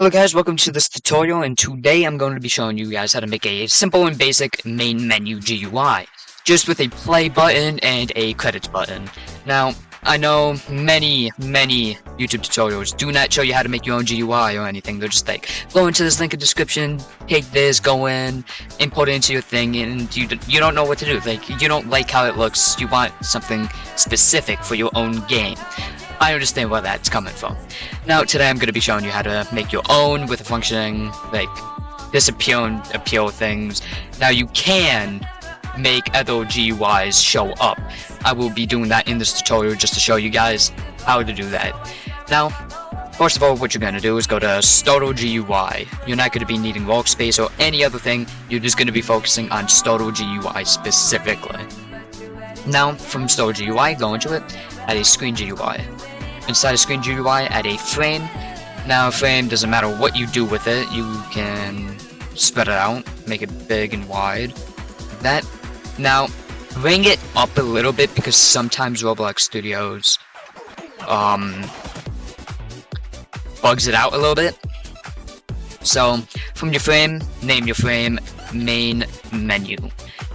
Hello guys, welcome to this tutorial, and today I'm going to be showing you guys how to make a simple and basic main menu GUI, just with a play button and a credits button. Now, I know many YouTube tutorials do not show you how to make your own GUI or anything. They're just like, go into this link in the description, take this, go in, import it into your thing, and you don't know what to do. Like, you don't like how it looks, you want something specific for your own game. I understand where that's coming from. Now, today I'm going to be showing you how to make your own with a functioning, like, disappear and appeal things. Now, you can make other GUIs show up. I will be doing that in this tutorial just to show you guys how to do that. Now, first of all, what you're going to do is go to Starter GUI. You're not going to be needing workspace or any other thing. You're just going to be focusing on Starter GUI specifically. Now, from Starter GUI, go into it, add a Screen GUI. Inside of Screen GUI, add a frame. Now, a frame doesn't matter what you do with it. You can spread it out, make it big and wide. That. Now, bring it up a little bit because sometimes Roblox Studios bugs it out a little bit. So, from your frame, name your frame main menu.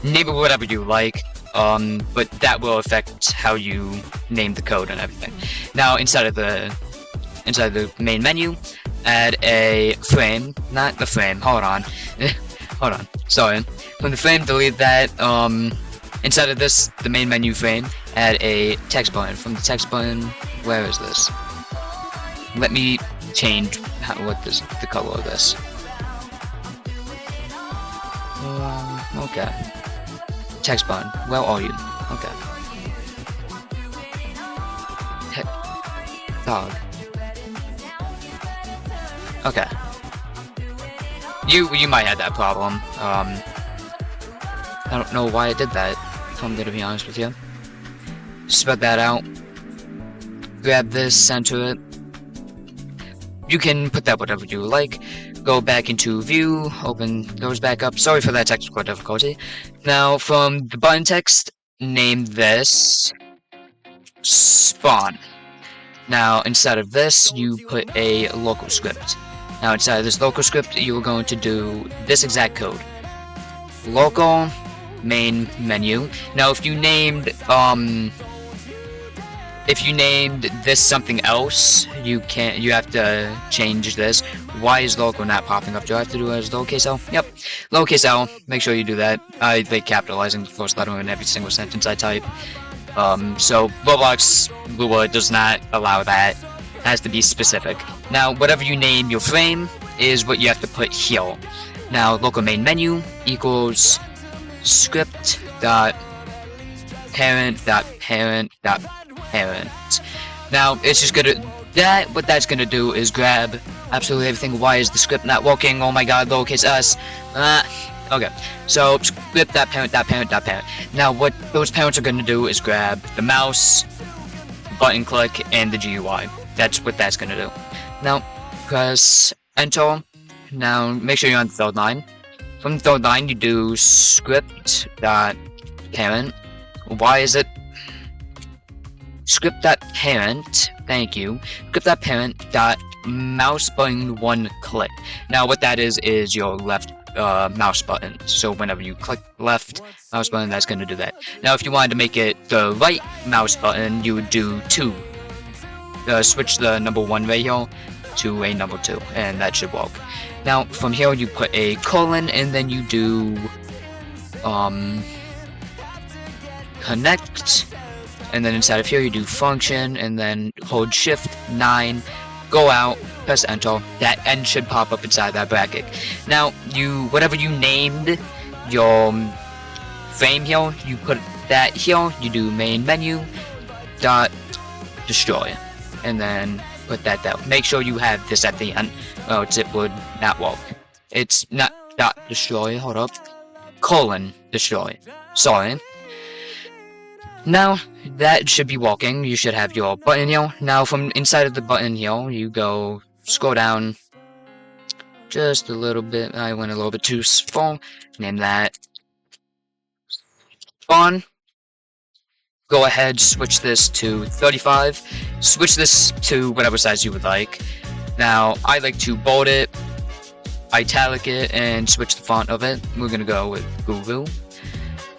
Name it whatever you like. But that will affect how you name the code and everything. Now, inside of the main menu, add a frame, not the frame, hold on, hold on, sorry. From the frame, delete that, inside of this, the main menu frame, add a text button. From the text button, where is this? Let me change the color of this. Okay. Text button, where are you? Okay. Dog. Okay. You might have that problem. I don't know why it did that, if I'm gonna be honest with you. Spread that out. Grab this, center it. You can put that whatever you like. Go back into view, open those back up. Sorry for that technical difficulty. Now, from the button text, name this spawn. Now, inside of this, you put a local script. Now, inside of this local script, you're going to do this exact code. Local main menu. Now, if you named this something else, you have to change this. Why is local not popping up? Do I have to do it as lowercase l? Yep. Lowercase l, make sure you do that. I like capitalizing the first letter in every single sentence I type. So Roblox Lua does not allow that. It has to be specific. Now, whatever you name your frame is what you have to put here. Now, local main menu equals script dot parent dot parent dot parent. Now, it's just gonna what that's gonna do is grab absolutely everything. Why is the script not working? Oh my god, lowercase s. Okay, so script that parent that parent that parent. Now, what those parents are gonna do is grab the mouse, button click, and the GUI. That's what that's gonna do. Now, press enter. Now, make sure you're on the third line. From the third line, you do script dot parent. Why is it script.parent, thank you, script.parent dot mouse button one click. Now what that is your left mouse button. So whenever you click left mouse button, that's going to do that. Now if you wanted to make it the right mouse button, you would do 2. Switch the number 1 right here to a number 2, and that should work. Now from here you put a colon, and then you do connect. And then inside of here you do function, and then hold shift 9, go out, press enter. That end should pop up inside that bracket. Now whatever you named your frame here, you put that here. You do main menu dot destroy, and then put that down. Make sure you have this at the end, or else it would not work. It's not dot destroy. Hold up, colon destroy. Sorry. Now, that should be working. You should have your button here. Now, from inside of the button here, you go scroll down just a little bit. I went a little bit too far. Name that spawn. Go ahead, switch this to 35. Switch this to whatever size you would like. Now, I like to bold it, italic it, and switch the font of it. We're gonna go with Google.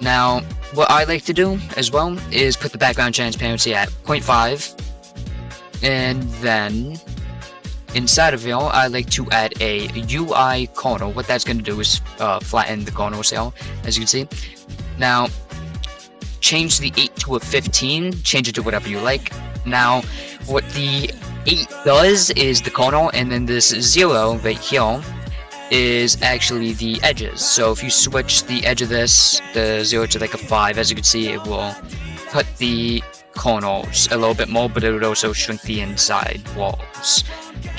Now, what I like to do as well is put the background transparency at 0.5, and then inside of it, I like to add a UI corner. What that's gonna do is flatten the corner cell, as you can see. Now, change the 8 to a 15, change it to whatever you like. Now, what the 8 does is the corner, and then this 0 right here is actually the edges. So if you switch the edge of this, the 0 to like a 5, as you can see, it will cut the corners a little bit more, but it would also shrink the inside walls.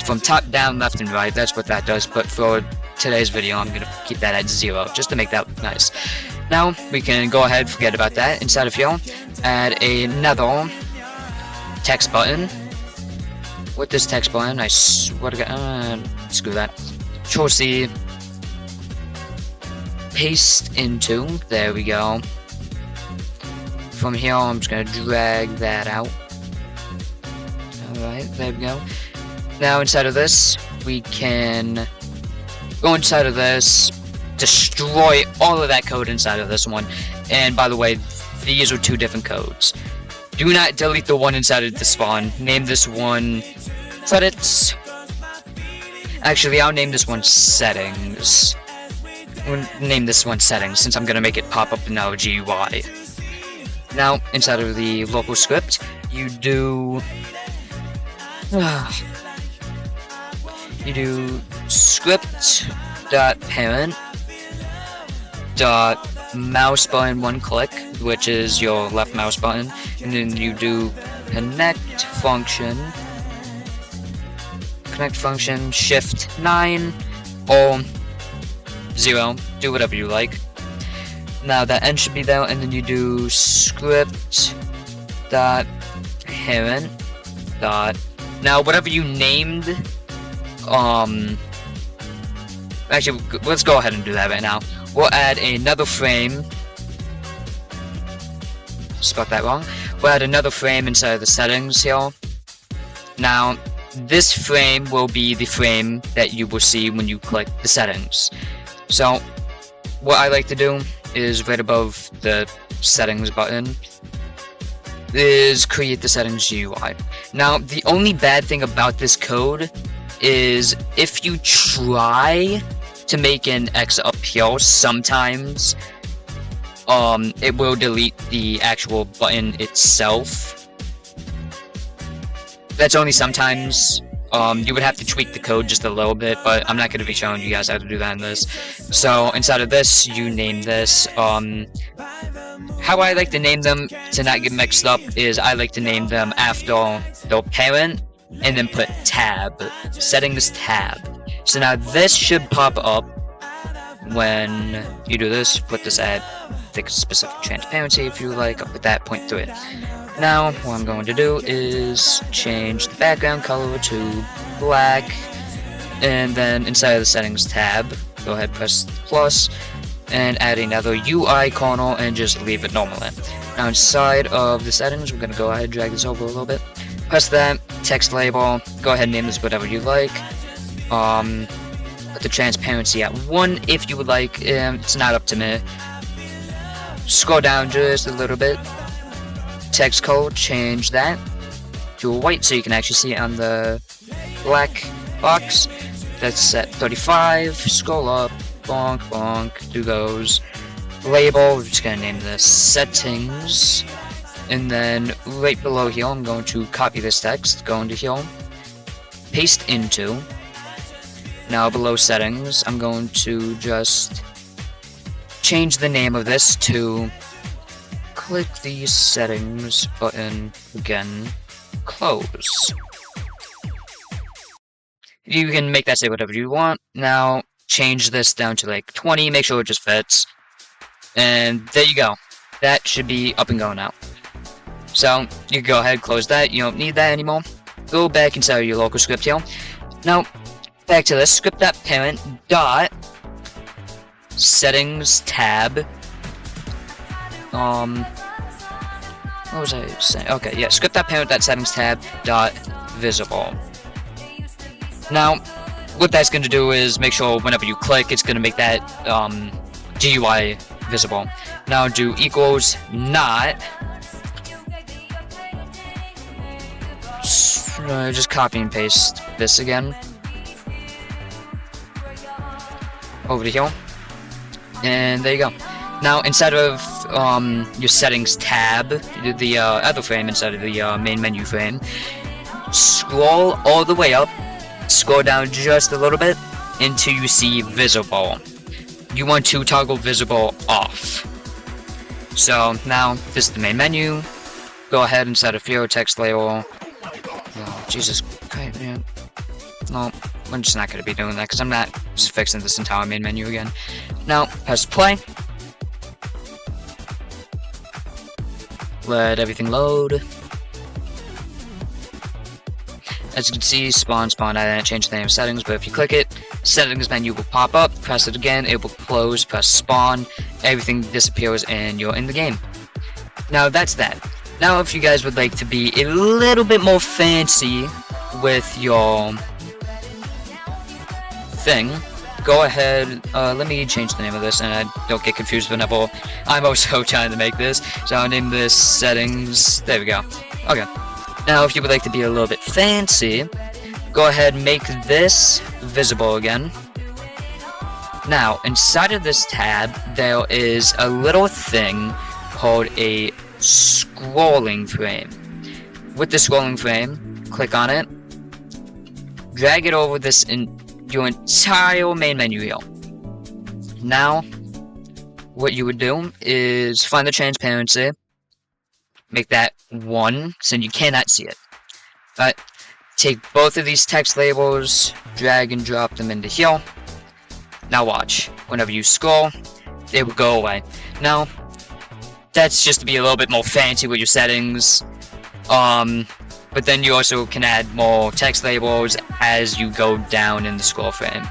From top down, left and right, that's what that does, but for today's video, I'm gonna keep that at 0, just to make that look nice. Now, we can go ahead, forget about that. Inside of here, add another text button. With this text button, I swear to God, screw that. Control C, paste into, there we go. From here, I'm just gonna drag that out. Alright, there we go. Now, inside of this, we can go inside of this, destroy all of that code inside of this one. And by the way, these are 2 different codes. Do not delete the one inside of the spawn. Name this one credits. Actually, I'll name this one settings. We'll name this one settings since I'm gonna make it pop up in our GUI. Now, inside of the local script, you do script.parent mouse button 1 click, which is your left mouse button, and then you do connect function shift 9 or 0, do whatever you like. Now that end should be there, and then you do script.parent now whatever you named, actually, let's go ahead and do that right now. We'll add another frame. Spelled that wrong. We'll add another frame inside of the settings here. Now, this frame will be the frame that you will see when you click the settings. So, what I like to do is right above the settings button is create the settings GUI. Now, the only bad thing about this code is if you try to make an X up here, sometimes it will delete the actual button itself. That's only sometimes. You would have to tweak the code just a little bit, but I'm not going to be showing you guys how to do that in this. So inside of this, you name this. How I like to name them to not get mixed up is I like to name them after the parent and then put tab, settings tab. So now this should pop up when you do this. Put this at the specific transparency if you like. I'll put that point through it. Now what I'm going to do is change the background color to black, and then inside of the settings tab, go ahead, press plus, and add another UI corner and just leave it normal. Now inside of the settings, we're going to go ahead and drag this over a little bit. Press that, text label, go ahead and name this whatever you like. Put the transparency at 1 if you would like, it's not up to me. Scroll down just a little bit. Text color, change that to a white so you can actually see it on the black box. That's at 35, scroll up, bonk, bonk, do those. Label, we're just gonna name this settings. And then right below here, I'm going to copy this text, go into here, paste into. Now below settings, I'm going to just change the name of this to click the settings button again, close. You can make that say whatever you want. Now change this down to like 20, make sure it just fits. And there you go. That should be up and going now. So you can go ahead, close that. You don't need that anymore. Go back inside your local script here. Now back to this script.parent dot settings tab. What was I saying? Okay, yeah, script.parent.settings tab dot visible. Now, what that's going to do is make sure whenever you click, it's going to make that GUI visible. Now do equals not. Just copy and paste this again over to here, and there you go. Now instead of your settings tab, the other frame instead of the main menu frame, scroll all the way up, scroll down just a little bit until you see visible. You want to toggle visible off. So now this is the main menu. Go ahead and set a field text label. Oh, Jesus Christ, man. No, I'm just not going to be doing that because I'm not just fixing this entire main menu again. Now, press play. Let everything load. As you can see, spawn. I didn't change the name of settings, but if you click it, settings menu will pop up. Press it again, it will close. Press spawn. Everything disappears and you're in the game. Now that's that. Now if you guys would like to be a little bit more fancy with your thing, go ahead, let me change the name of this and I don't get confused whenever I'm also trying to make this. So I'll name this settings. There we go. Okay. Now if you would like to be a little bit fancy, go ahead and make this visible again. Now inside of this tab there is a little thing called a scrolling frame. With the scrolling frame, click on it, drag it over this in your entire main menu here. Now what you would do is find the transparency, make that 1 so you cannot see it. But take both of these text labels, drag and drop them into here. Now watch, whenever you scroll, it will go away. Now that's just to be a little bit more fancy with your settings. But then you also can add more text labels as you go down in the scroll frame.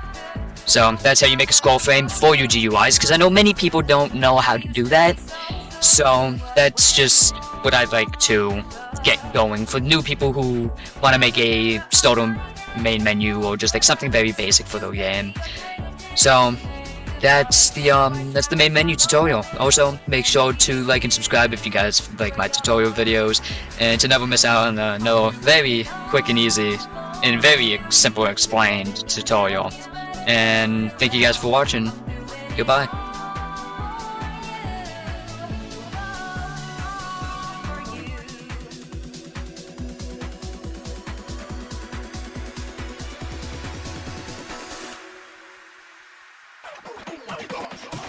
So that's how you make a scroll frame for your GUIs, because I know many people don't know how to do that. So that's just what I'd like to get going for new people who want to make a starter main menu or just like something very basic for the game. So that's the main menu tutorial. Also, make sure to like and subscribe if you guys like my tutorial videos, and to never miss out on another very quick and easy and very simple explained tutorial. And thank you guys for watching. Goodbye. Oh my gosh.